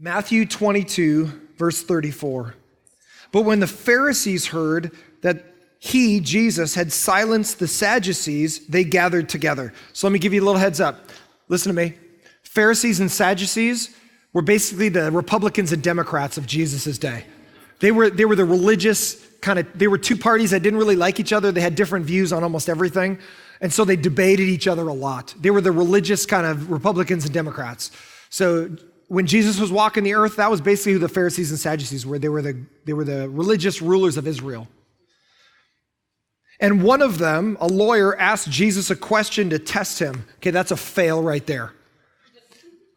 Matthew 22, verse 34. But when the Pharisees heard that he, Jesus, had silenced the Sadducees, they gathered together. So let me give you a little heads up. Listen to me. Pharisees and Sadducees were basically the Republicans and Democrats of Jesus' day. They were the religious they were two parties that didn't really like each other. They had different views on almost everything. And so they debated each other a lot. They were the religious kind of Republicans and Democrats. So when Jesus was walking the earth, that was basically who the Pharisees and Sadducees were. They were the religious rulers of Israel. And one of them, a lawyer, asked Jesus a question to test him. Okay, that's a fail right there.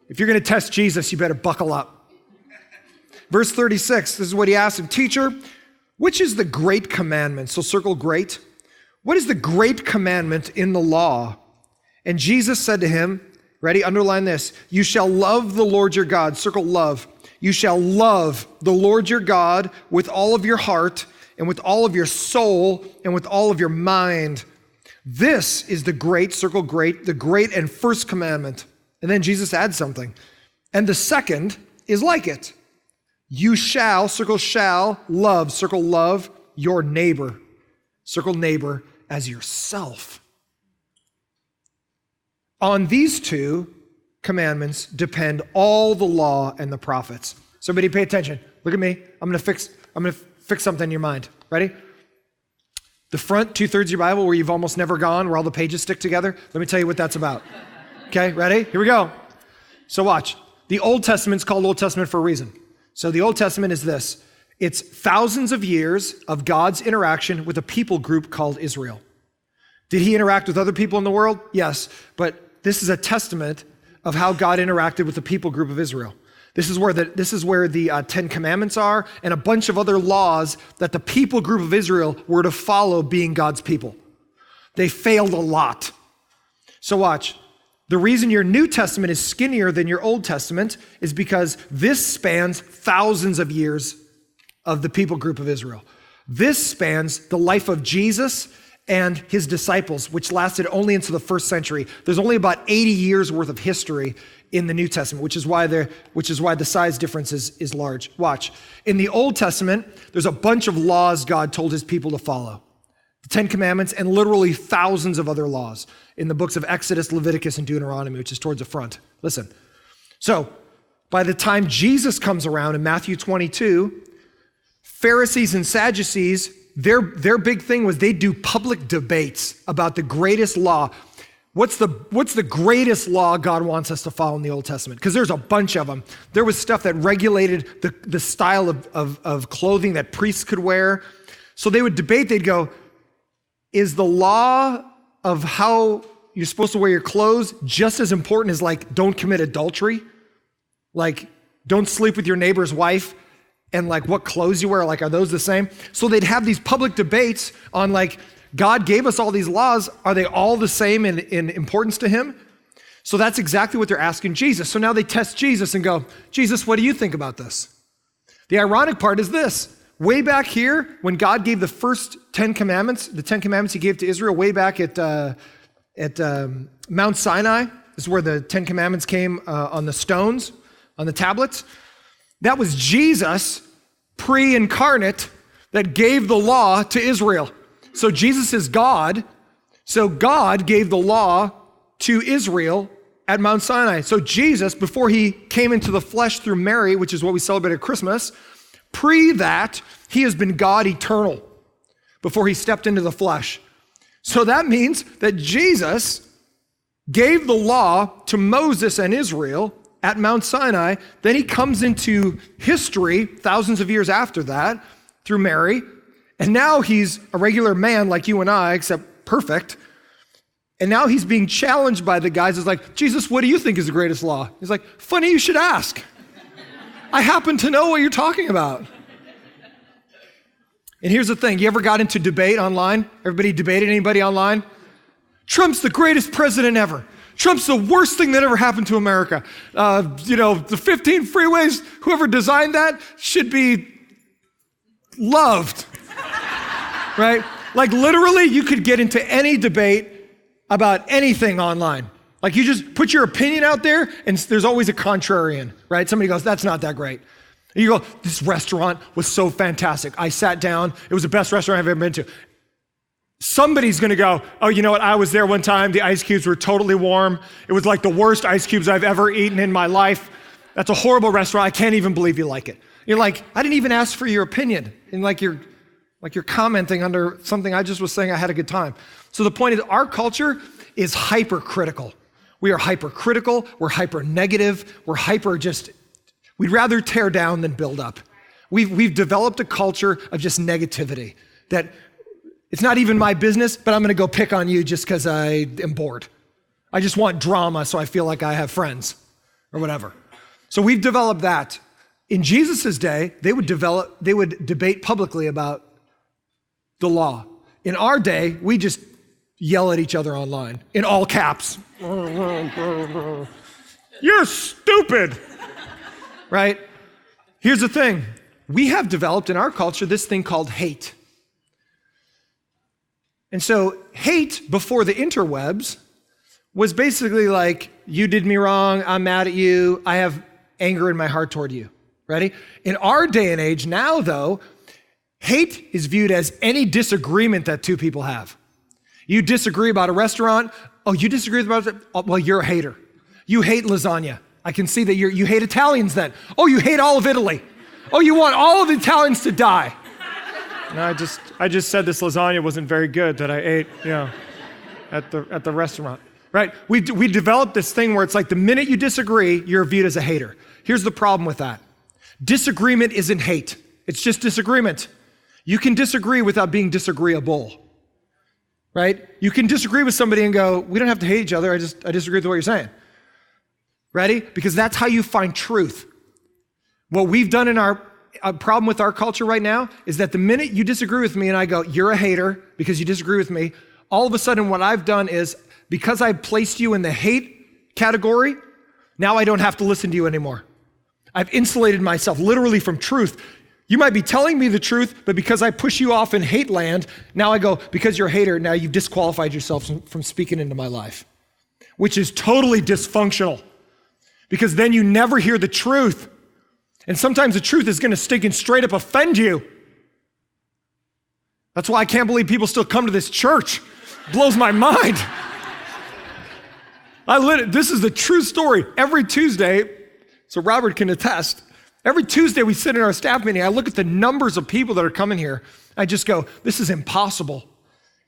If you're going to test Jesus, you better buckle up. Verse 36, this is what he asked him. Teacher, which is the great commandment? So circle great. What is the great commandment in the law? And Jesus said to him, ready, underline this. You shall love the Lord your God. Circle love. You shall love the Lord your God with all of your heart and with all of your soul and with all of your mind. This is the great, circle great, the great and first commandment. And then Jesus adds something. And the second is like it. You shall, circle shall, love, circle love, your neighbor. Circle neighbor as yourself. On these two commandments depend all the law and the prophets. Somebody pay attention. Look at me. I'm going to fix something in your mind. Ready? The front 2/3 of your Bible where you've almost never gone, where all the pages stick together. Let me tell you what that's about. Okay, ready? Here we go. So watch. The Old Testament's called Old Testament for a reason. So the Old Testament is this. It's thousands of years of God's interaction with a people group called Israel. Did he interact with other people in the world? Yes, but this is a testament of how God interacted with the people group of Israel. This is where the Ten Commandments are and a bunch of other laws that the people group of Israel were to follow being God's people. They failed a lot. So watch. The reason your New Testament is skinnier than your Old Testament is because this spans thousands of years of the people group of Israel. This spans the life of Jesus and his disciples, which lasted only into the first century. There's only about 80 years worth of history in the New Testament, which is why the size difference is large. Watch. In the Old Testament, there's a bunch of laws God told his people to follow. The Ten Commandments and literally thousands of other laws in the books of Exodus, Leviticus, and Deuteronomy, which is towards the front. Listen. So by the time Jesus comes around in Matthew 22, Pharisees and Sadducees, their big thing was they do public debates about the greatest law. What's the greatest law God wants us to follow in the Old Testament? Because there's a bunch of them. There was stuff that regulated the style of clothing that priests could wear. So they would debate, they'd go, is the law of how you're supposed to wear your clothes just as important as like don't commit adultery? Like don't sleep with your neighbor's wife? And like what clothes you wear, like are those the same? So they'd have these public debates on like, God gave us all these laws. Are they all the same in importance to him? So that's exactly what they're asking Jesus. So now they test Jesus and go, Jesus, what do you think about this? The ironic part is this. Way back here, when God gave the first 10 commandments, the 10 commandments he gave to Israel way back at Mount Sinai, this is where the 10 commandments came on the stones, on the tablets. That was Jesus, pre-incarnate, that gave the law to Israel. So Jesus is God. So God gave the law to Israel at Mount Sinai. So Jesus, before he came into the flesh through Mary, which is what we celebrate at Christmas, pre that, he has been God eternal before he stepped into the flesh. So that means that Jesus gave the law to Moses and Israel at Mount Sinai. Then he comes into history thousands of years after that through Mary. And now he's a regular man like you and I, except perfect. And now he's being challenged by the guys. It's like, Jesus, what do you think is the greatest law? He's like, funny you should ask. I happen to know what you're talking about. And here's the thing. You ever got into debate online? Everybody debated anybody online? Trump's the greatest president ever. Trump's the worst thing that ever happened to America. The 15 freeways, whoever designed that should be loved, right? Like literally, you could get into any debate about anything online. Like you just put your opinion out there and there's always a contrarian, right? Somebody goes, that's not that great. And you go, this restaurant was so fantastic. I sat down, it was the best restaurant I've ever been to. Somebody's gonna go, oh, you know what? I was there one time, the ice cubes were totally warm. It was like the worst ice cubes I've ever eaten in my life. That's a horrible restaurant, I can't even believe you like it. You're like, I didn't even ask for your opinion. And you're commenting under something I just was saying I had a good time. So the point is, our culture is hypercritical. We are hypercritical, we're hyper negative, we'd rather tear down than build up. We've developed a culture of just negativity that it's not even my business, but I'm gonna go pick on you just because I am bored. I just want drama so I feel like I have friends or whatever. So we've developed that. In Jesus' day, they would debate publicly about the law. In our day, we just yell at each other online in all caps. You're stupid, right? Here's the thing. We have developed in our culture this thing called hate. And so hate before the interwebs was basically like, you did me wrong, I'm mad at you, I have anger in my heart toward you. Ready? In our day and age now, though, hate is viewed as any disagreement that two people have. You disagree about a restaurant. Oh, you disagree about it? Oh, well, you're a hater. You hate lasagna. I can see that you hate Italians then. Oh, you hate all of Italy. Oh, you want all of the Italians to die. And I just said this lasagna wasn't very good that I ate, at the restaurant. Right? We developed this thing where it's like the minute you disagree, you're viewed as a hater. Here's the problem with that. Disagreement isn't hate. It's just disagreement. You can disagree without being disagreeable, right? You can disagree with somebody and go, we don't have to hate each other, I disagree with what you're saying. Ready? Because that's how you find truth. What we've done in our problem with our culture right now is that the minute you disagree with me and I go, you're a hater because you disagree with me, all of a sudden what I've done is, because I've placed you in the hate category, now I don't have to listen to you anymore. I've insulated myself literally from truth. You might be telling me the truth, but because I push you off in hate land, now I go, because you're a hater, now you've disqualified yourself from speaking into my life, which is totally dysfunctional because then you never hear the truth. And sometimes the truth is gonna stick and straight up offend you. That's why I can't believe people still come to this church. It blows my mind. This is the true story. Every Tuesday, so Robert can attest, every Tuesday we sit in our staff meeting, I look at the numbers of people that are coming here, I just go, this is impossible.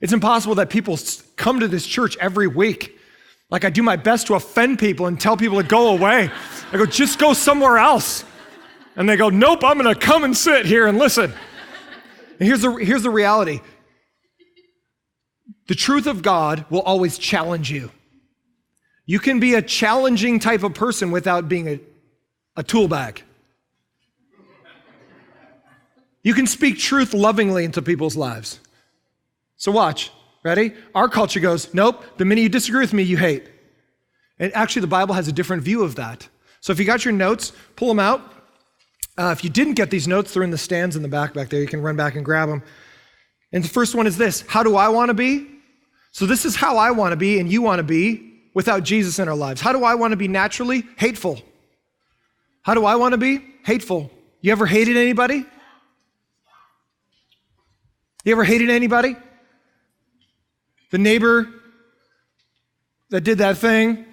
It's impossible that people come to this church every week. Like I do my best to offend people and tell people to go away. I go, just go somewhere else. And they go, nope, I'm gonna come and sit here and listen. And here's the reality. The truth of God will always challenge you. You can be a challenging type of person without being a tool bag. You can speak truth lovingly into people's lives. So watch, ready? Our culture goes, nope, the minute you disagree with me, you hate. And actually the Bible has a different view of that. So if you got your notes, pull them out. If you didn't get these notes, they're in the stands in the back there. You can run back and grab them. And the first one is this: how do I want to be? So this is how I want to be and you want to be without Jesus in our lives. How do I want to be naturally? Hateful. How do I want to be? Hateful. You ever hated anybody? You ever hated anybody? The neighbor that did that thing,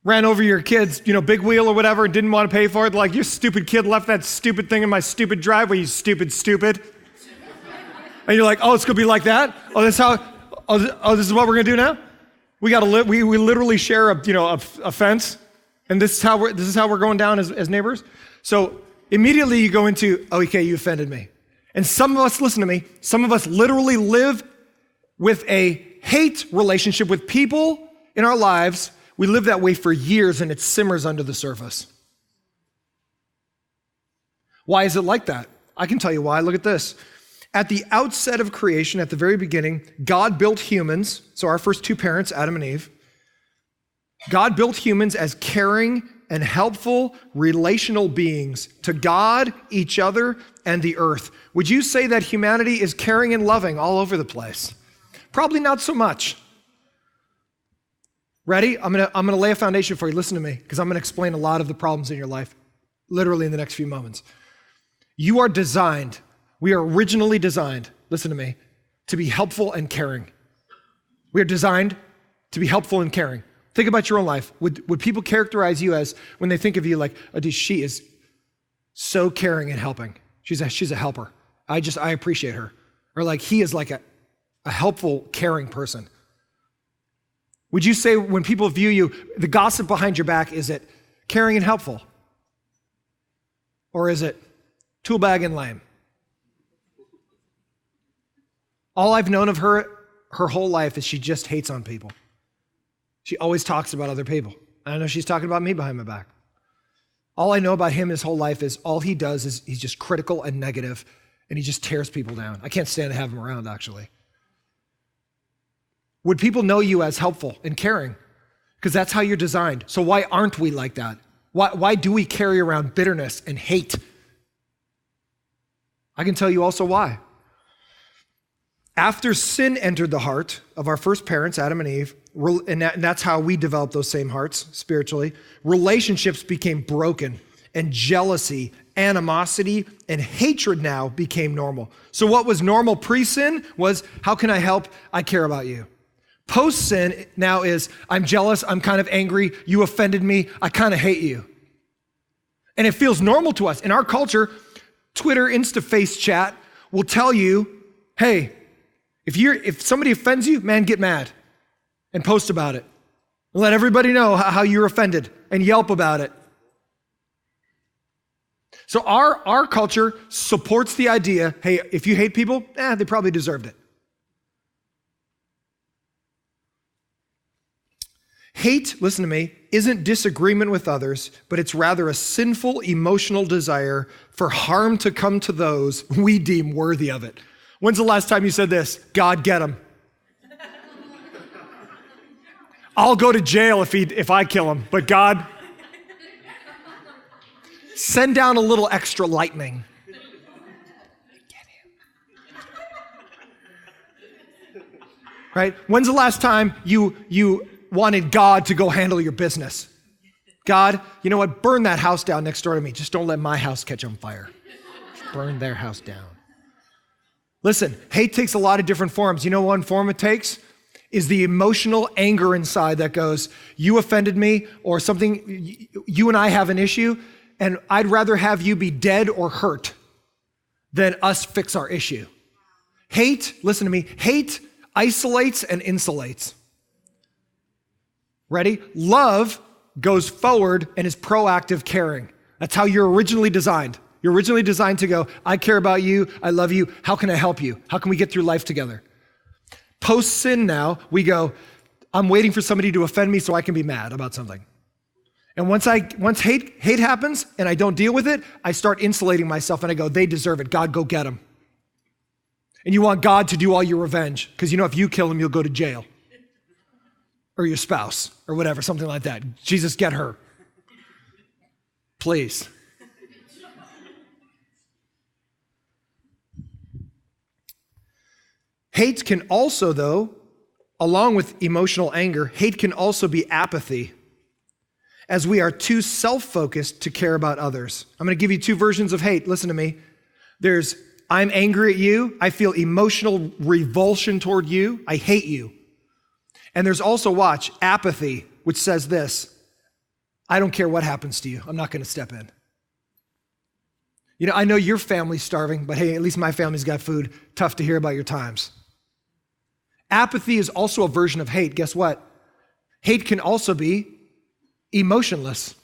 ran over your kid's, big wheel or whatever, and didn't want to pay for it. Like, you stupid kid left that stupid thing in my stupid driveway, you stupid. And you're like, oh, it's gonna be like that? Oh, this is what we're gonna do now? We gotta live, we literally share a fence, and this is how we're going down as neighbors. So immediately you go into, oh, okay, you offended me. And some of us, listen to me, some of us literally live with a hate relationship with people in our lives. We live that way for years and it simmers under the surface. Why is it like that? I can tell you why. Look at this. At the outset of creation, at the very beginning, God built humans, so our first two parents, Adam and Eve, God built humans as caring and helpful relational beings to God, each other, and the earth. Would you say that humanity is caring and loving all over the place? Probably not so much. Ready? I'm gonna lay a foundation for you. Listen to me, because I'm gonna explain a lot of the problems in your life, literally in the next few moments. You are designed, we are originally designed, listen to me, to be helpful and caring. We are designed to be helpful and caring. Think about your own life. Would people characterize you as, when they think of you, like, oh, dude, she is so caring and helping. She's a helper. I appreciate her. Or like, he is like a helpful, caring person. Would you say when people view you, the gossip behind your back, is it caring and helpful? Or is it tool bag and lame? All I've known of her whole life is she just hates on people. She always talks about other people. I know she's talking about me behind my back. All I know about him his whole life is all he does is he's just critical and negative, and he just tears people down. I can't stand to have him around, actually. Would people know you as helpful and caring? Because that's how you're designed. So why aren't we like that? Why do we carry around bitterness and hate? I can tell you also why. After sin entered the heart of our first parents, Adam and Eve, and that's how we developed those same hearts spiritually, relationships became broken, and jealousy, animosity, and hatred now became normal. So what was normal pre-sin was, how can I help? I care about you. Post-sin now is, I'm jealous, I'm kind of angry, you offended me, I kind of hate you. And it feels normal to us. In our culture, Twitter, Insta-Face chat will tell you, hey, if somebody offends you, man, get mad and post about it. And let everybody know how you're offended and yelp about it. So our culture supports the idea, hey, if you hate people, they probably deserved it. Hate, listen to me, isn't disagreement with others, but it's rather a sinful emotional desire for harm to come to those we deem worthy of it. When's the last time you said this? God, get him. I'll go to jail if I kill him, but God, send down a little extra lightning. Get him. Right? When's the last time you wanted God to go handle your business? God, you know what? Burn that house down next door to me. Just don't let my house catch on fire. Just burn their house down. Listen, hate takes a lot of different forms. You know one form it takes? Is the emotional anger inside that goes, you offended me, or something, you and I have an issue, and I'd rather have you be dead or hurt than us fix our issue. Hate, listen to me, hate isolates and insulates. Ready? Love goes forward and is proactive caring. That's how you're originally designed. You're originally designed to go, I care about you, I love you, how can I help you? How can we get through life together? Post-sin now, we go, I'm waiting for somebody to offend me so I can be mad about something. And once hate happens and I don't deal with it, I start insulating myself and I go, they deserve it, God, go get them. And you want God to do all your revenge, because you know if you kill him, you'll go to jail. Or your spouse, or whatever, something like that. Jesus, get her. Please. Hate can also, though, along with emotional anger, hate can also be apathy, as we are too self-focused to care about others. I'm going to give you two versions of hate. Listen to me. There's, I'm angry at you. I feel emotional revulsion toward you. I hate you. And there's also, watch, apathy, which says this, I don't care what happens to you. I'm not going to step in. You know, I know your family's starving, but hey, at least my family's got food. Tough to hear about your times. Apathy is also a version of hate. Guess what? Hate can also be emotionless.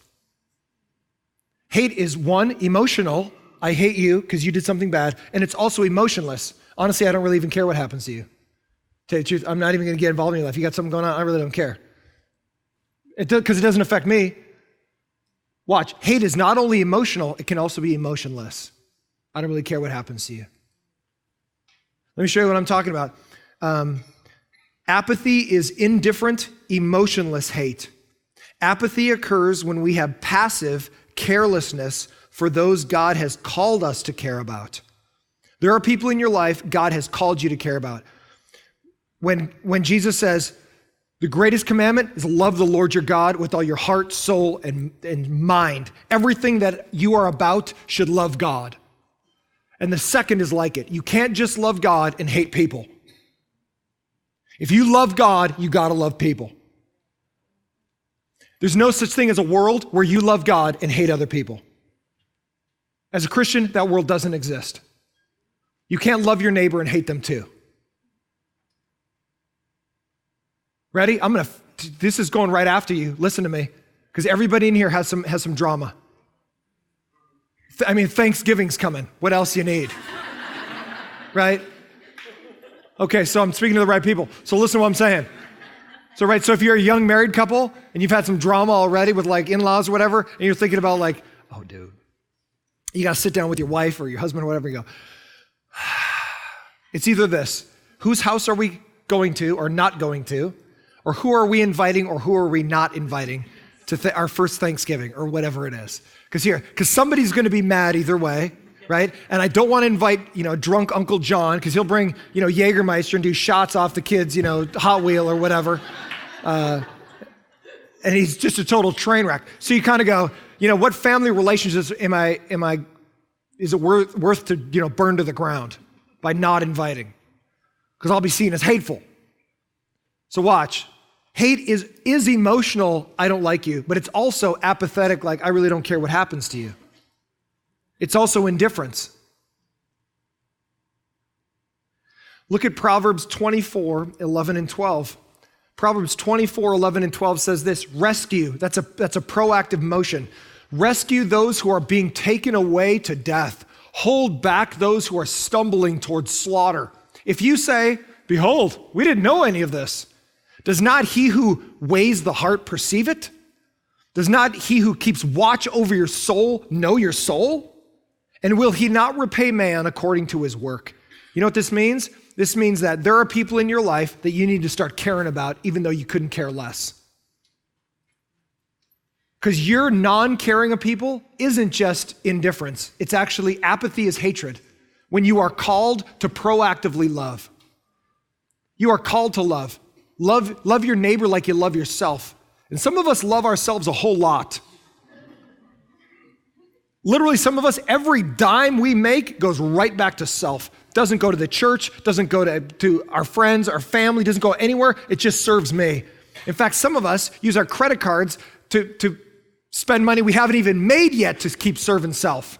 Hate is one, emotional. I hate you because you did something bad. And it's also emotionless. Honestly, I don't really even care what happens to you. Tell you the truth, I'm not even going to get involved in your life. You got something going on, I really don't care. Because it doesn't affect me. Watch, hate is not only emotional, it can also be emotionless. I don't really care what happens to you. Let me show you what I'm talking about. Apathy is indifferent, emotionless hate. Apathy occurs when we have passive carelessness for those God has called us to care about. There are people in your life God has called you to care about. When Jesus says, the greatest commandment is love the Lord your God with all your heart, soul, and mind. Everything that you are about should love God. And the second is like it. You can't just love God and hate people. If you love God, you gotta love people. There's no such thing as a world where you love God and hate other people. As a Christian, that world doesn't exist. You can't love your neighbor and hate them too. Ready? This is going right after you. Listen to me, because everybody in here has some drama. Thanksgiving's coming. What else you need? Right? Okay, so I'm speaking to the right people. So listen to what I'm saying. So if you're a young married couple and you've had some drama already with like in-laws or whatever, and you're thinking about like, oh dude, you gotta sit down with your wife or your husband or whatever, you go, it's either this, whose house are we going to or not going to? Or who are we inviting or who are we not inviting to our first Thanksgiving or whatever it is? Because somebody's gonna be mad either way, right? And I don't wanna invite, drunk Uncle John, because he'll bring, Jägermeister and do shots off the kids, Hot Wheel or whatever. And he's just a total train wreck. So you kind of go, what family relationships is it worth to, burn to the ground by not inviting? Because I'll be seen as hateful. So watch. Hate is emotional, I don't like you, but it's also apathetic, like I really don't care what happens to you. It's also indifference. Look at Proverbs 24, 11 and 12. Proverbs 24, 11 and 12 says this, rescue, that's a proactive motion. Rescue those who are being taken away to death. Hold back those who are stumbling towards slaughter. If you say, behold, we didn't know any of this, does not he who weighs the heart perceive it? Does not he who keeps watch over your soul know your soul? And will he not repay man according to his work? You know what this means? This means that there are people in your life that you need to start caring about, even though you couldn't care less. Because your non-caring of people isn't just indifference. It's actually apathy is hatred. When you are called to proactively love. You are called to love. Love your neighbor like you love yourself. And some of us love ourselves a whole lot. Literally, some of us, every dime we make goes right back to self. Doesn't go to the church, doesn't go to our friends, our family, doesn't go anywhere. It just serves me. In fact, some of us use our credit cards to spend money we haven't even made yet to keep serving self.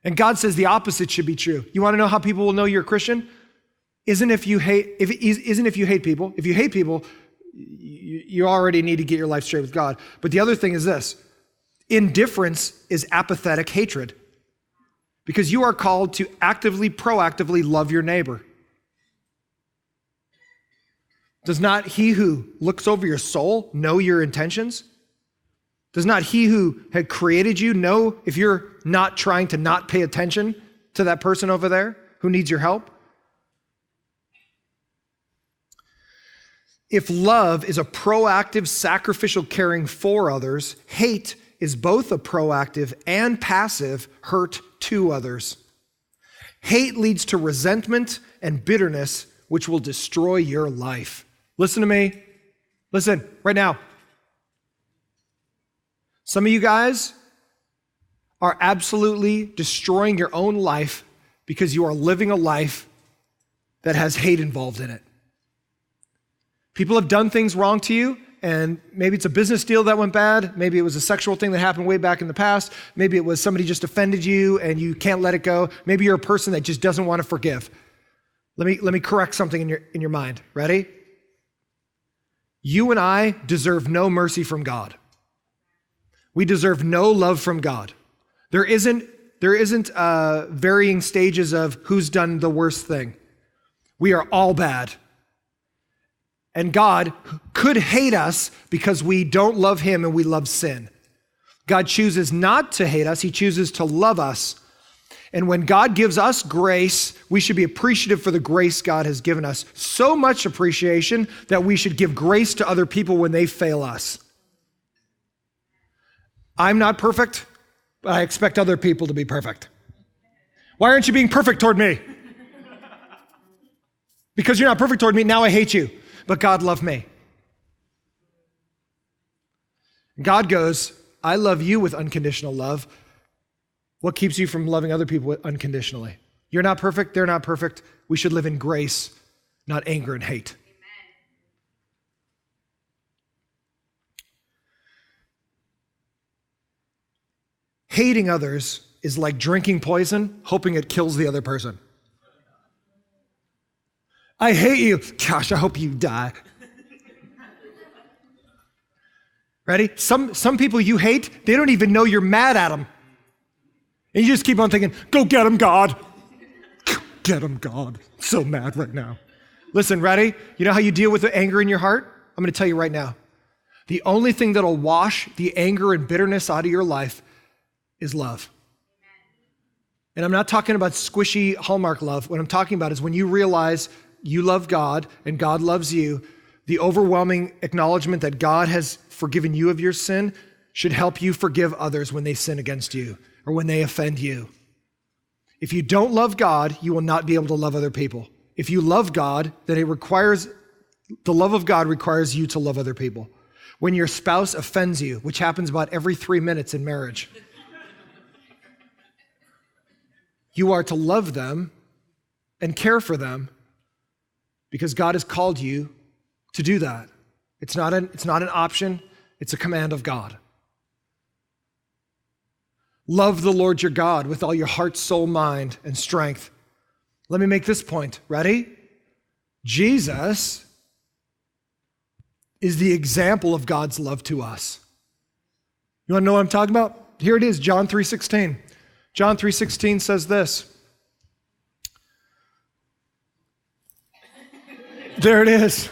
And God says the opposite should be true. You want to know how people will know you're a Christian? Isn't if you hate people. If you hate people, you already need to get your life straight with God. But the other thing is this. Indifference is apathetic hatred. Because you are called to actively, proactively love your neighbor. Does not he who looks over your soul know your intentions? Does not he who had created you know if you're not trying to not pay attention to that person over there who needs your help? If love is a proactive, sacrificial caring for others, hate is both a proactive and passive hurt to others. Hate leads to resentment and bitterness, which will destroy your life. Listen to me. Listen, right now. Some of you guys are absolutely destroying your own life because you are living a life that has hate involved in it. People have done things wrong to you, and maybe it's a business deal that went bad. Maybe it was a sexual thing that happened way back in the past. Maybe it was somebody just offended you and you can't let it go. Maybe you're a person that just doesn't want to forgive. Let me correct something in your mind. Ready? You and I deserve no mercy from God. We deserve no love from God. There isn't varying stages of who's done the worst thing. We are all bad. And God could hate us because we don't love him and we love sin. God chooses not to hate us. He chooses to love us. And when God gives us grace, we should be appreciative for the grace God has given us. So much appreciation that we should give grace to other people when they fail us. I'm not perfect, but I expect other people to be perfect. Why aren't you being perfect toward me? Because you're not perfect toward me, now I hate you. But God loved me. God goes, I love you with unconditional love. What keeps you from loving other people unconditionally? You're not perfect, they're not perfect. We should live in grace, not anger and hate. Hating others is like drinking poison, hoping it kills the other person. I hate you. Gosh, I hope you die. Ready? Some people you hate, they don't even know you're mad at them. And you just keep on thinking, go get him, God. Get him, God. So mad right now. Listen, ready? You know how you deal with the anger in your heart? I'm going to tell you right now. The only thing that'll wash the anger and bitterness out of your life is love. And I'm not talking about squishy Hallmark love. What I'm talking about is when you realize you love God and God loves you, the overwhelming acknowledgement that God has forgiven you of your sin should help you forgive others when they sin against you or when they offend you. If you don't love God, you will not be able to love other people. If you love God, then the love of God requires you to love other people. When your spouse offends you, which happens about every 3 minutes in marriage, you are to love them and care for them because God has called you to do that. It's not an option, it's a command of God. Love the Lord your God with all your heart, soul, mind, and strength. Let me make this point. Ready? Jesus is the example of God's love to us. You want to know what I'm talking about? Here it is, John 3:16. John 3:16 says this. There it is.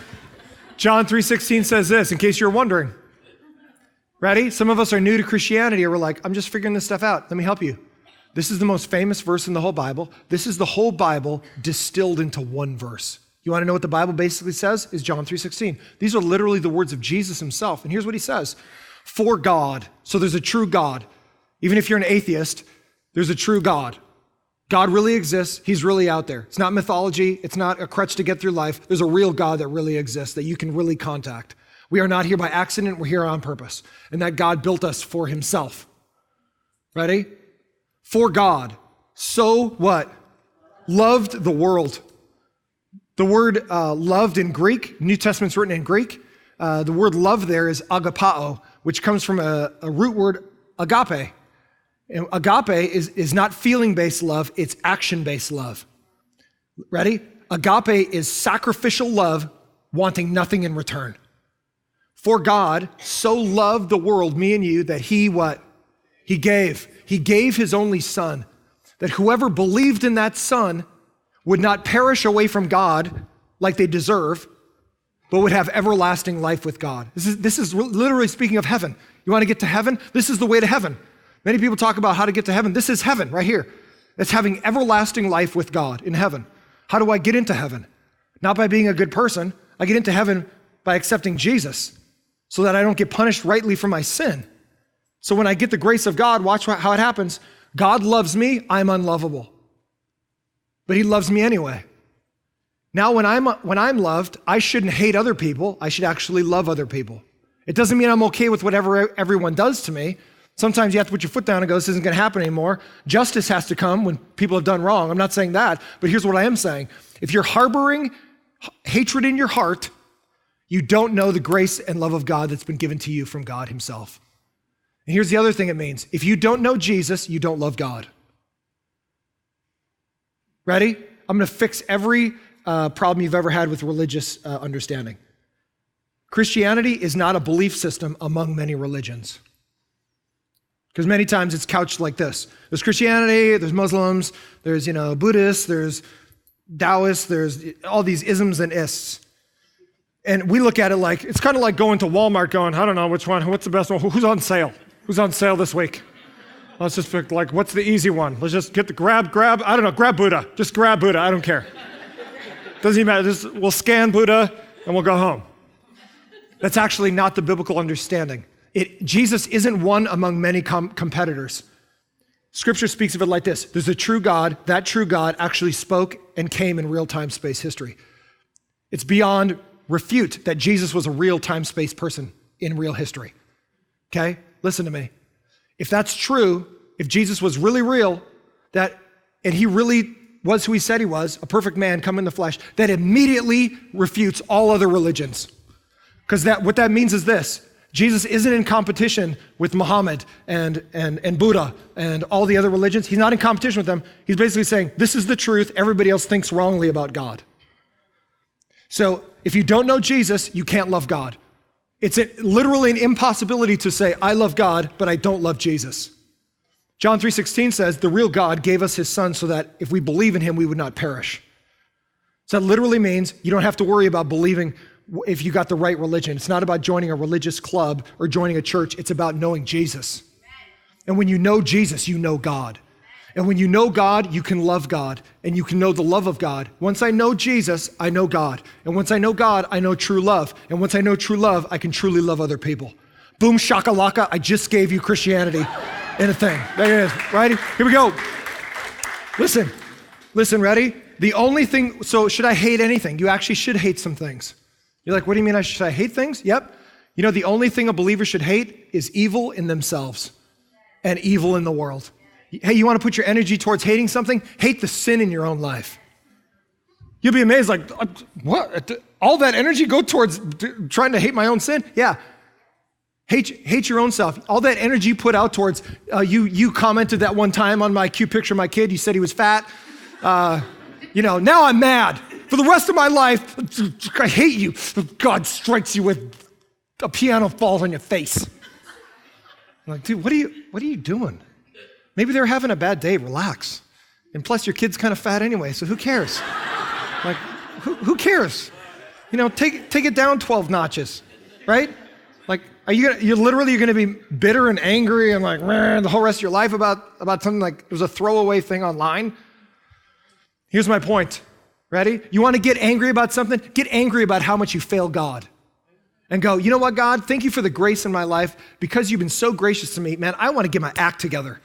John 3:16 says this, in case you're wondering. Ready? Some of us are new to Christianity, or we're like, I'm just figuring this stuff out. Let me help you. This is the most famous verse in the whole Bible. This is the whole Bible distilled into one verse. You want to know what the Bible basically says? Is John 3:16. These are literally the words of Jesus himself. And here's what he says. For God. So there's a true God. Even if you're an atheist, there's a true God. God really exists. He's really out there. It's not mythology. It's not a crutch to get through life. There's a real God that really exists that you can really contact. We are not here by accident. We're here on purpose. And that God built us for himself. Ready? For God. So what? Loved the world. The word loved in Greek, New Testament's written in Greek. The word love there is agapao, which comes from a root word agape. And agape is not feeling-based love, it's action-based love. Ready? Agape is sacrificial love, wanting nothing in return. For God so loved the world, me and you, that he what? He gave. He gave his only son, that whoever believed in that son would not perish away from God like they deserve, but would have everlasting life with God. This is literally speaking of heaven. You want to get to heaven? This is the way to heaven. Many people talk about how to get to heaven. This is heaven right here. It's having everlasting life with God in heaven. How do I get into heaven? Not by being a good person. I get into heaven by accepting Jesus so that I don't get punished rightly for my sin. So when I get the grace of God, watch how it happens. God loves me, I'm unlovable. But he loves me anyway. Now when I'm loved, I shouldn't hate other people. I should actually love other people. It doesn't mean I'm okay with whatever everyone does to me. Sometimes you have to put your foot down and go, this isn't going to happen anymore. Justice has to come when people have done wrong. I'm not saying that, but here's what I am saying. If you're harboring hatred in your heart, you don't know the grace and love of God that's been given to you from God himself. And here's the other thing it means. If you don't know Jesus, you don't love God. Ready? I'm going to fix every problem you've ever had with religious understanding. Christianity is not a belief system among many religions. Because many times it's couched like this. There's Christianity, there's Muslims, there's Buddhists, there's Taoists, there's all these isms and ists. And we look at it like, it's kind of like going to Walmart going, I don't know which one, what's the best one, who's on sale? Who's on sale this week? Let's just pick, like, what's the easy one? Let's just get the grab, I don't know, grab Buddha. Just grab Buddha, I don't care. Doesn't even matter, we'll scan Buddha and we'll go home. That's actually not the biblical understanding. Jesus isn't one among many competitors. Scripture speaks of it like this. There's a true God. That true God actually spoke and came in real-time space history. It's beyond refute that Jesus was a real-time space person in real history. Okay? Listen to me. If that's true, if Jesus was really real, and he really was who he said he was, a perfect man come in the flesh, that immediately refutes all other religions. Because what that means is this: Jesus isn't in competition with Muhammad and Buddha and all the other religions. He's not in competition with them. He's basically saying, this is the truth. Everybody else thinks wrongly about God. So if you don't know Jesus, you can't love God. It's literally an impossibility to say, I love God, but I don't love Jesus. John 3:16 says, the real God gave us his son so that if we believe in him, we would not perish. So that literally means you don't have to worry about believing if you got the right religion. It's not about joining a religious club or joining a church. It's about knowing Jesus. And when you know Jesus, you know God. And when you know God, you can love God and you can know the love of God. Once I know Jesus, I know God. And once I know God, I know true love. And once I know true love, I can truly love other people. Boom, shakalaka, I just gave you Christianity in a thing. There it is, right? Here we go. Listen, ready? The only thing, so should I hate anything? You actually should hate some things. You're like, what do you mean should I hate things? Yep. You know, the only thing a believer should hate is evil in themselves and evil in the world. Hey, you want to put your energy towards hating something? Hate the sin in your own life. You'll be amazed, like, what? All that energy go towards trying to hate my own sin? Yeah. Hate your own self. All that energy you put out towards, you commented that one time on my cute picture of my kid. You said he was fat. Now I'm mad. For the rest of my life, I hate you. God strikes you with a piano falls on your face. I'm like, dude, what are you doing? Maybe they're having a bad day, relax. And plus your kid's kind of fat anyway, so who cares? Like, who cares? Take it down 12 notches, right? Like, you're literally gonna be bitter and angry and like, the whole rest of your life about something like, it was a throwaway thing online? Here's my point. Ready? You want to get angry about something? Get angry about how much you fail God. And go, you know what, God? Thank you for the grace in my life. Because you've been so gracious to me, man, I want to get my act together.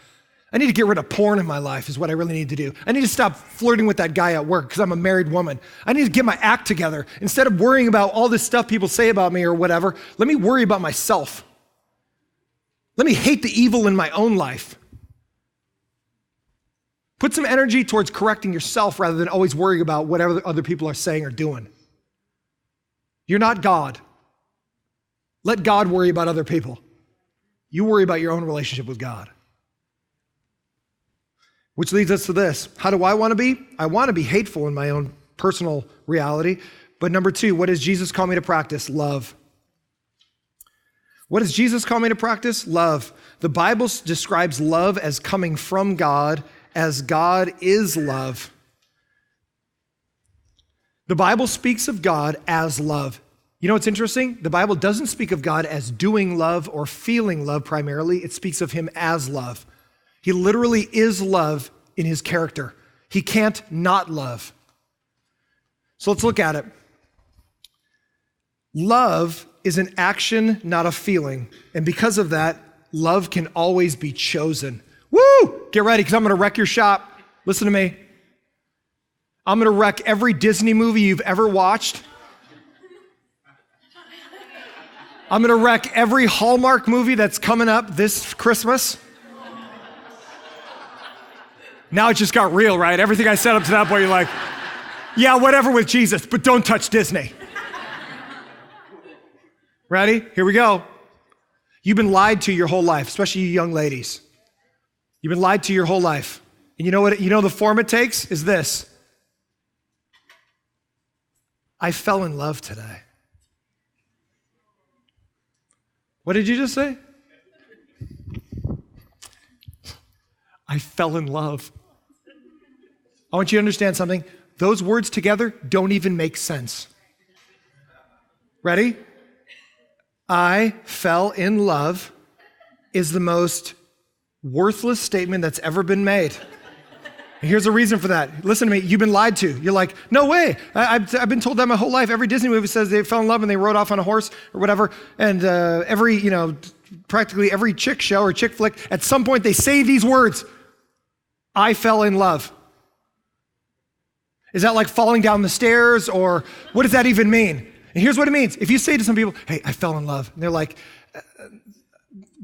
I need to get rid of porn in my life is what I really need to do. I need to stop flirting with that guy at work because I'm a married woman. I need to get my act together. Instead of worrying about all this stuff people say about me or whatever, let me worry about myself. Let me hate the evil in my own life. Put some energy towards correcting yourself rather than always worrying about whatever other people are saying or doing. You're not God. Let God worry about other people. You worry about your own relationship with God. Which leads us to this. How do I want to be? I want to be hateful in my own personal reality. But number two, what does Jesus call me to practice? Love. What does Jesus call me to practice? Love. The Bible describes love as coming from God, as God is love. The Bible speaks of God as love. You know what's interesting? The Bible doesn't speak of God as doing love or feeling love primarily. It speaks of him as love. He literally is love in his character. He can't not love. So let's look at it. Love is an action, not a feeling. And because of that, love can always be chosen. Woo! Get ready, because I'm going to wreck your shop. Listen to me. I'm going to wreck every Disney movie you've ever watched. I'm going to wreck every Hallmark movie that's coming up this Christmas. Now it just got real, right? Everything I said up to that point, you're like, yeah, whatever with Jesus, but don't touch Disney. Ready? Here we go. You've been lied to your whole life, especially you young ladies. You've been lied to your whole life. And you know what? You know the form it takes is this. I fell in love today. What did you just say? I fell in love. I want you to understand something. Those words together don't even make sense. Ready? I fell in love is the most worthless statement that's ever been made. And here's the reason for that. Listen to me, you've been lied to. You're like, no way. I've been told that my whole life. Every Disney movie says they fell in love and they rode off on a horse or whatever. And practically every chick show or chick flick, at some point they say these words, I fell in love. Is that like falling down the stairs, or what does that even mean? And here's what it means. If you say to some people, hey, I fell in love, and they're like,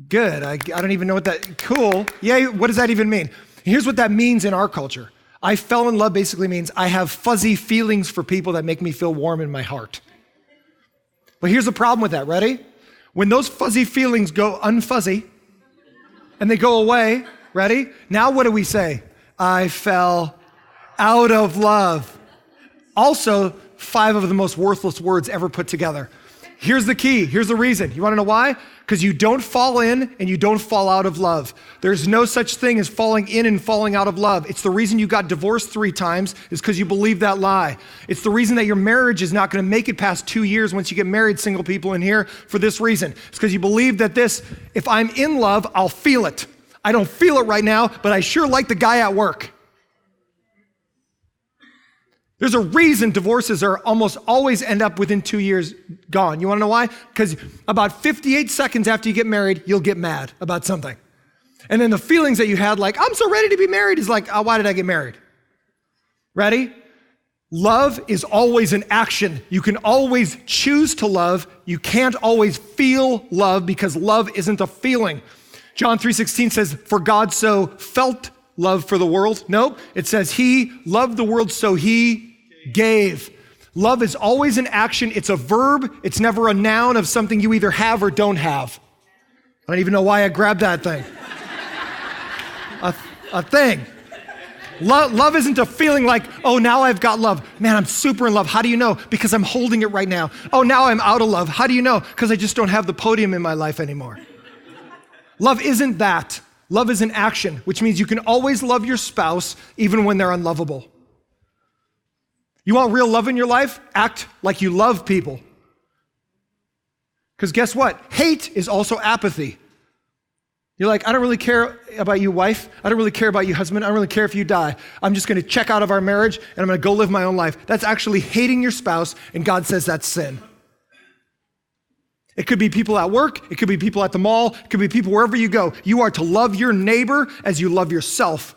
good, I don't even know what that, cool. Yeah, what does that even mean? Here's what that means in our culture. I fell in love basically means I have fuzzy feelings for people that make me feel warm in my heart. But here's the problem with that, ready? When those fuzzy feelings go unfuzzy and they go away, ready? Now what do we say? I fell out of love. Also, 5 of the most worthless words ever put together. Here's the key. Here's the reason. You want to know why? Because you don't fall in and you don't fall out of love. There's no such thing as falling in and falling out of love. It's the reason you got divorced 3 times is because you believe that lie. It's the reason that your marriage is not going to make it past 2 years once you get married, single people in here, for this reason. It's because you believe that if I'm in love, I'll feel it. I don't feel it right now, but I sure like the guy at work. There's a reason divorces are almost always end up within 2 years gone. You want to know why? Because about 58 seconds after you get married, you'll get mad about something. And then the feelings that you had, like, I'm so ready to be married, is like, oh, why did I get married? Ready? Love is always an action. You can always choose to love. You can't always feel love because love isn't a feeling. John 3:16 says, for God so felt love for the world. Nope, it says he loved the world so he gave. Love is always an action. It's a verb. It's never a noun of something you either have or don't have. I don't even know why I grabbed that thing. a thing. Love isn't a feeling like, oh, now I've got love. Man, I'm super in love. How do you know? Because I'm holding it right now. Oh, now I'm out of love. How do you know? Because I just don't have the podium in my life anymore. Love isn't that. Love is an action, which means you can always love your spouse even when they're unlovable. You want real love in your life? Act like you love people. Because guess what? Hate is also apathy. You're like, I don't really care about you, wife. I don't really care about you, husband. I don't really care if you die. I'm just going to check out of our marriage and I'm going to go live my own life. That's actually hating your spouse, and God says that's sin. It could be people at work. It could be people at the mall. It could be people wherever you go. You are to love your neighbor as you love yourself.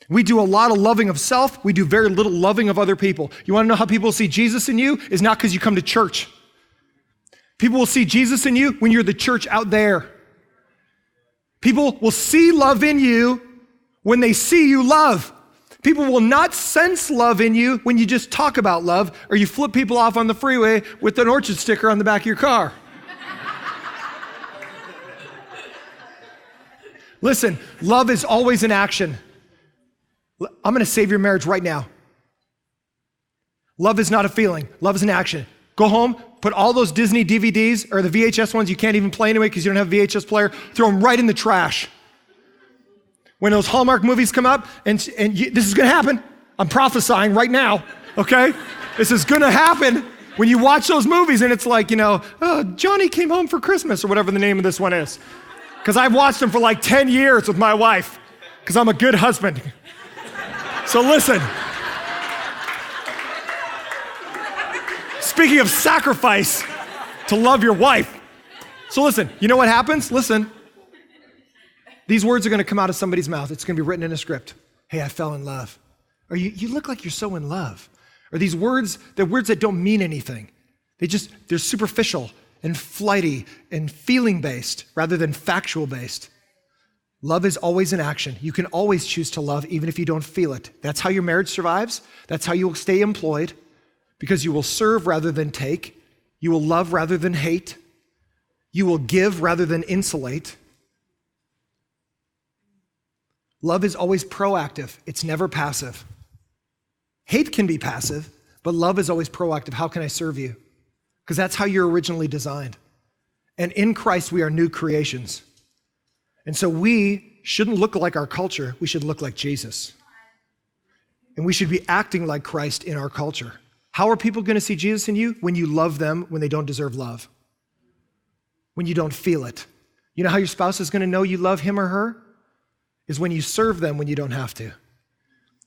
We do a lot of loving of self. We do very little loving of other people. You want to know how people see Jesus in you? Is not because you come to church. People will see Jesus in you when you're the church out there. People will see love in you when they see you love. People will not sense love in you when you just talk about love or you flip people off on the freeway with an orchard sticker on the back of your car. Listen, love is always an action. I'm going to save your marriage right now. Love is not a feeling. Love is an action. Go home, put all those Disney DVDs or the VHS ones you can't even play anyway because you don't have a VHS player, throw them right in the trash. When those Hallmark movies come up, and this is going to happen. I'm prophesying right now, okay? This is going to happen when you watch those movies and it's like, oh, Johnny came home for Christmas or whatever the name of this one is. Because I've watched them for like 10 years with my wife because I'm a good husband. So listen, speaking of sacrifice to love your wife. So listen, you know what happens? Listen, these words are going to come out of somebody's mouth. It's going to be written in a script. Hey, I fell in love. Or you look like you're so in love. Or these words, they're words that don't mean anything. They're superficial and flighty and feeling based rather than factual based. Love is always an action. You can always choose to love even if you don't feel it. That's how your marriage survives. That's how you will stay employed, because you will serve rather than take. You will love rather than hate. You will give rather than insulate. Love is always proactive. It's never passive. Hate can be passive, but love is always proactive. How can I serve you? Because that's how you're originally designed. And in Christ, we are new creations. And so we shouldn't look like our culture. We should look like Jesus. And we should be acting like Christ in our culture. How are people going to see Jesus in you? When you love them when they don't deserve love. When you don't feel it. You know how your spouse is going to know you love him or her? is when you serve them when you don't have to.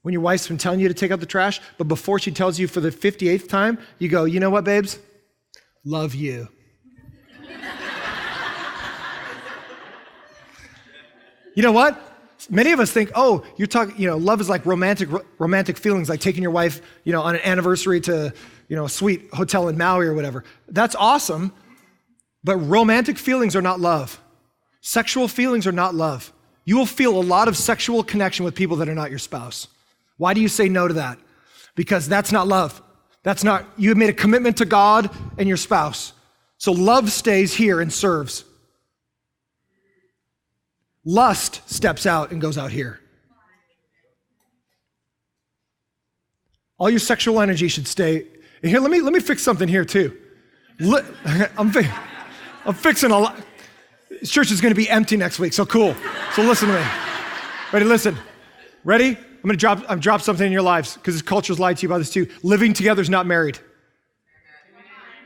When your wife's been telling you to take out the trash, but before she tells you for the 58th time, you go, you know what, babes? Love you. You know what? Many of us think, oh, you're talking, love is like romantic feelings, like taking your wife, on an anniversary to, a sweet hotel in Maui or whatever. That's awesome, but romantic feelings are not love. Sexual feelings are not love. You will feel a lot of sexual connection with people that are not your spouse. Why do you say no to that? Because that's not love. You have made a commitment to God and your spouse. So love stays here and serves. Lust steps out and goes out here. All your sexual energy should stay. And here, let me fix something here too. I'm fixing a lot. This church is going to be empty next week, so cool. So listen to me. Ready? Listen. Ready? I'm going to drop something in your lives because this culture's lied to you about this too. Living together is not married.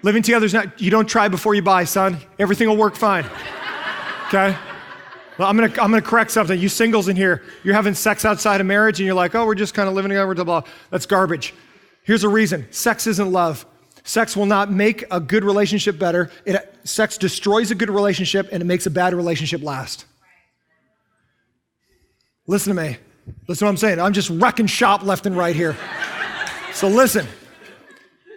Living together is not, you don't try before you buy, son. Everything will work fine. Okay? Well, I'm gonna correct something. You singles in here, you're having sex outside of marriage and you're like, oh, we're just kind of living together, blah, blah. That's garbage. Here's a reason. Sex isn't love. Sex will not make a good relationship better. Sex destroys a good relationship and it makes a bad relationship last. Listen to me. Listen to what I'm saying. I'm just wrecking shop left and right here. So listen,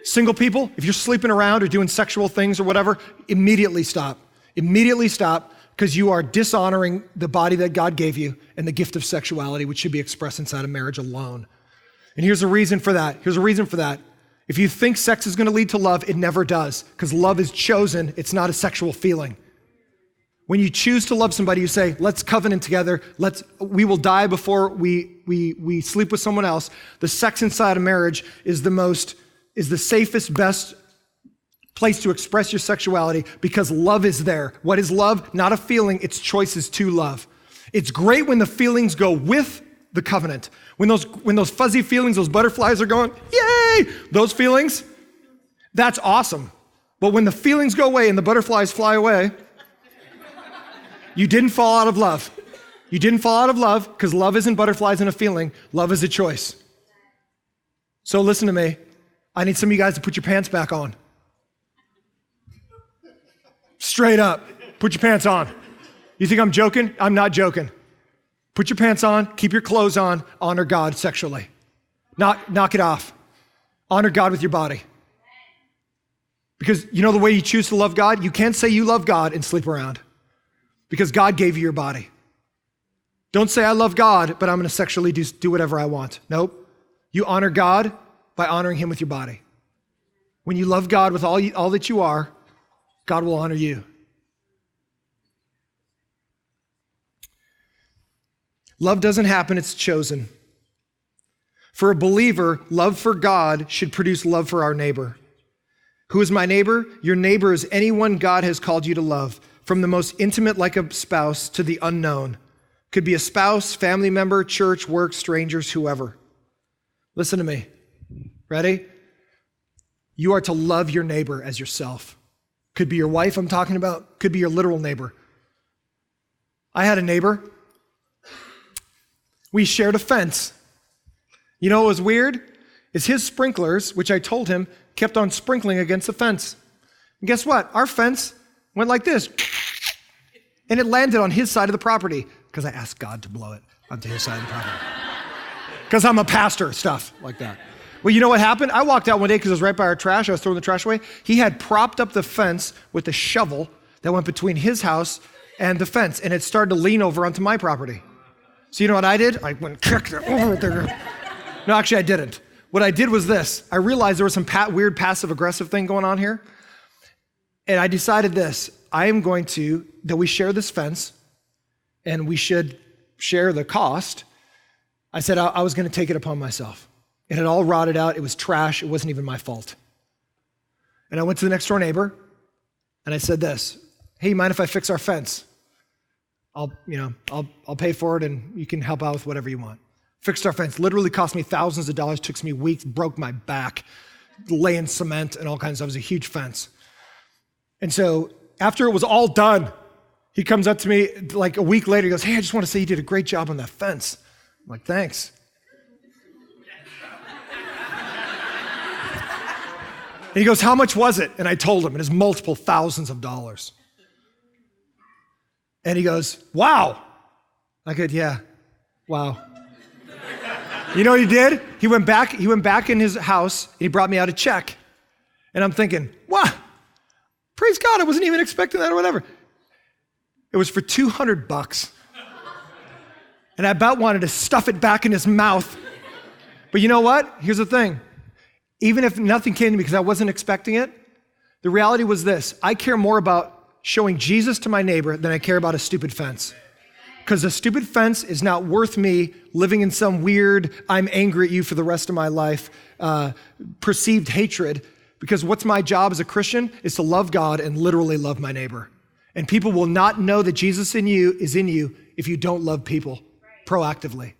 single people, if you're sleeping around or doing sexual things or whatever, immediately stop. Immediately stop, because you are dishonoring the body that God gave you and the gift of sexuality, which should be expressed inside of marriage alone. And here's a reason for that. If you think sex is going to lead to love, it never does, because love is chosen. It's not a sexual feeling. When you choose to love somebody, you say, let's covenant together. We will die before we sleep with someone else. The sex inside of marriage is the safest, best place to express your sexuality, because love is there. What is love? Not a feeling, it's choices to love. It's great when the feelings go with the covenant. When those fuzzy feelings, those butterflies are going, yay! Those feelings, that's awesome. But when the feelings go away and the butterflies fly away, you didn't fall out of love. You didn't fall out of love, because love isn't butterflies and a feeling. Love is a choice. So listen to me. I need some of you guys to put your pants back on. Straight up, put your pants on. You think I'm joking? I'm not joking. Put your pants on, keep your clothes on, honor God sexually. Knock it off. Honor God with your body. Because you know the way you choose to love God? You can't say you love God and sleep around, because God gave you your body. Don't say I love God, but I'm going to sexually do whatever I want. Nope. You honor God by honoring him with your body. When you love God with all that you are, God will honor you. Love doesn't happen, it's chosen. For a believer, love for God should produce love for our neighbor. Who is my neighbor? Your neighbor is anyone God has called you to love, from the most intimate, like a spouse, to the unknown. Could be a spouse, family member, church, work, strangers, whoever. Listen to me. Ready? You are to love your neighbor as yourself. Could be your wife I'm talking about, could be your literal neighbor. I had a neighbor. We shared a fence. You know what was weird? Is his sprinklers, which I told him, kept on sprinkling against the fence. And guess what? Our fence went like this. And it landed on his side of the property, because I asked God to blow it onto his side of the property. Because I'm a pastor, stuff like that. Well, you know what happened? I walked out one day because it was right by our trash. I was throwing the trash away. He had propped up the fence with a shovel that went between his house and the fence, and it started to lean over onto my property. So you know what I did? I went, kicked it over there. No, actually I didn't. What I did was this. I realized there was some weird passive-aggressive thing going on here, and I decided this. That we share this fence, and we should share the cost. I said I was going to take it upon myself. It had all rotted out. It was trash. It wasn't even my fault. And I went to the next door neighbor and I said this, hey, mind if I fix our fence? I'll pay for it and you can help out with whatever you want. Fixed our fence. Literally cost me thousands of dollars, took me weeks, broke my back, laying cement and all kinds of stuff. It was a huge fence. And so after it was all done, He comes up to me like a week later, he goes, hey, I just want to say you did a great job on that fence. I'm like, thanks. And he goes, how much was it? And I told him, it is multiple thousands of dollars. And he goes, wow. I go, yeah, wow. You know what he did? He went back in his house, he brought me out a check. And I'm thinking, what? Praise God, I wasn't even expecting that or whatever. It was for $200. And I about wanted to stuff it back in his mouth. But you know what? Here's the thing. Even if nothing came to me because I wasn't expecting it, the reality was this. I care more about showing Jesus to my neighbor than I care about a stupid fence. Because a stupid fence is not worth me living in some weird, I'm angry at you for the rest of my life, perceived hatred. Because what's my job as a Christian is to love God and literally love my neighbor. And people will not know that Jesus is in you if you don't love people proactively.